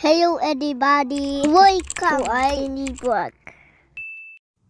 Hello everybody, welcome to our vlog.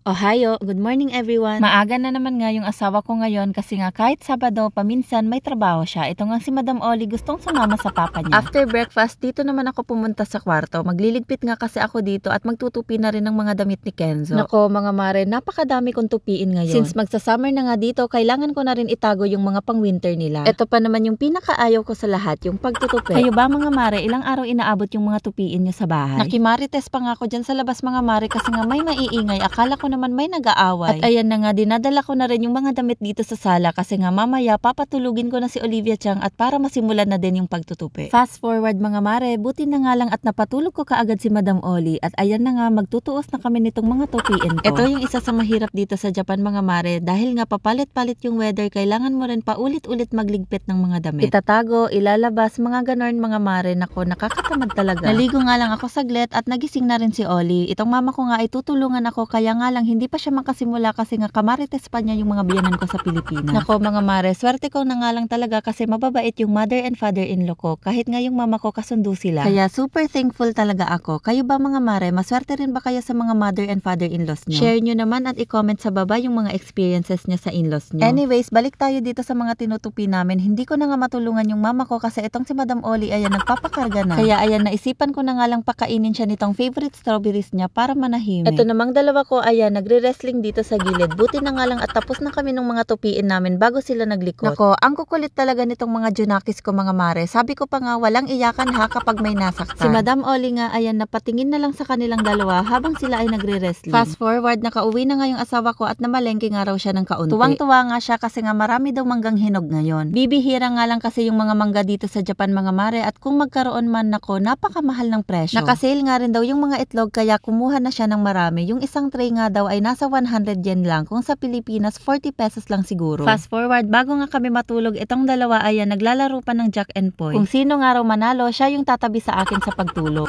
Ohayo, good morning everyone. Maaga na naman nga yung asawa ko ngayon kasi nga kahit Sabado paminsan may trabaho siya. Ito nga si Madam Oli gustong sumama sa papa niya. After breakfast, dito naman ako pumunta sa kwarto. Magliligpit nga kasi ako dito at magtutupi na rin ng mga damit ni Kenzo. Nako mga mare, napakadami kong tupiin ngayon. Since magsa-summer na nga dito, kailangan ko na rin itago yung mga pang-winter nila. Ito pa naman yung pinakaayaw ko sa lahat, yung pagtutupi. Kayo ba mga mare, ilang araw inaabot yung mga tupiin niyo sa bahay? Nakimarites pa nga ako dyan sa labas mga mare kasi nga may maiingay. Akala ko naman may nag-aaway. At ayan na nga, dinadala ko na rin yung mga damit dito sa sala kasi nga mamaya papatulugin ko na si Olivia Chang at para masimulan na din yung pagtutupi. Fast forward mga mare, buti na nga lang at napatulog ko kaagad si Madam Oli at ayan na nga, magtutuos na kami nitong mga tupiin ko. Ito yung isa sa mahirap dito sa Japan mga mare dahil nga papalit-palit yung weather, kailangan mo rin paulit-ulit magligpit ng mga damit. Itatago, ilalabas, mga ganon mga mare, nako nakakatamad talaga. Naligo nga lang ako saglit at nagising na rin si Oli. Itong mama ko nga ay tutulungan ako kaya nga lang hindi pa siya makasimula kasi nga kamarites pa niya yung mga biyanan ko sa Pilipinas. Nako mga mare, swerte ko na nga lang talaga kasi mababait yung mother and father-in-law ko kahit nga yung mama ko kasundo sila. Kaya super thankful talaga ako. Kayo ba mga mare, maswerte rin ba kayo sa mga mother and father-in-laws nyo? Share nyo naman at i-comment sa baba yung mga experiences nyo sa in-laws nyo. Anyways, balik tayo dito sa mga tinutupi namin. Hindi ko na nga matulungan yung mama ko kasi itong si Madam Oli ayan nagpapakarga na. Kaya ayan naisipan ko na nga lang pakainin siya nitong favorite strawberries niya para manahimik. Ito namang dalawa ko ayan nagre-wrestling dito sa gilid. Buti na nga lang at tapos na kami ng mga tupiin namin bago sila naglikot. Nako, ang kukulit talaga nitong mga junakis ko mga mare. Sabi ko pa nga walang iyakan ha kapag may nasaktan. Si Madam Oli nga ayan napatingin na lang sa kanilang dalawa habang sila ay nagre-wrestling. Fast forward, nakauwi na nga yung asawa ko at namalengke nga raw siya ng kaunti. Tuwang-tuwa nga siya kasi nga marami daw manggang hinog ngayon. Bibihira nga lang kasi yung mga mangga dito sa Japan mga mare at kung magkaroon man nako napakamahal ng presyo. Nakasale nga rin daw yung mga itlog kaya kumuha na siya ng marami. Yung isang tray nga daw ay nasa 100 yen lang, kung sa Pilipinas 40 pesos lang siguro. Fast forward, bago nga kami matulog, itong dalawa ayan naglalaro pa ng Jack and Poy. Kung sino nga raw manalo, siya yung tatabi sa akin sa pagtulog.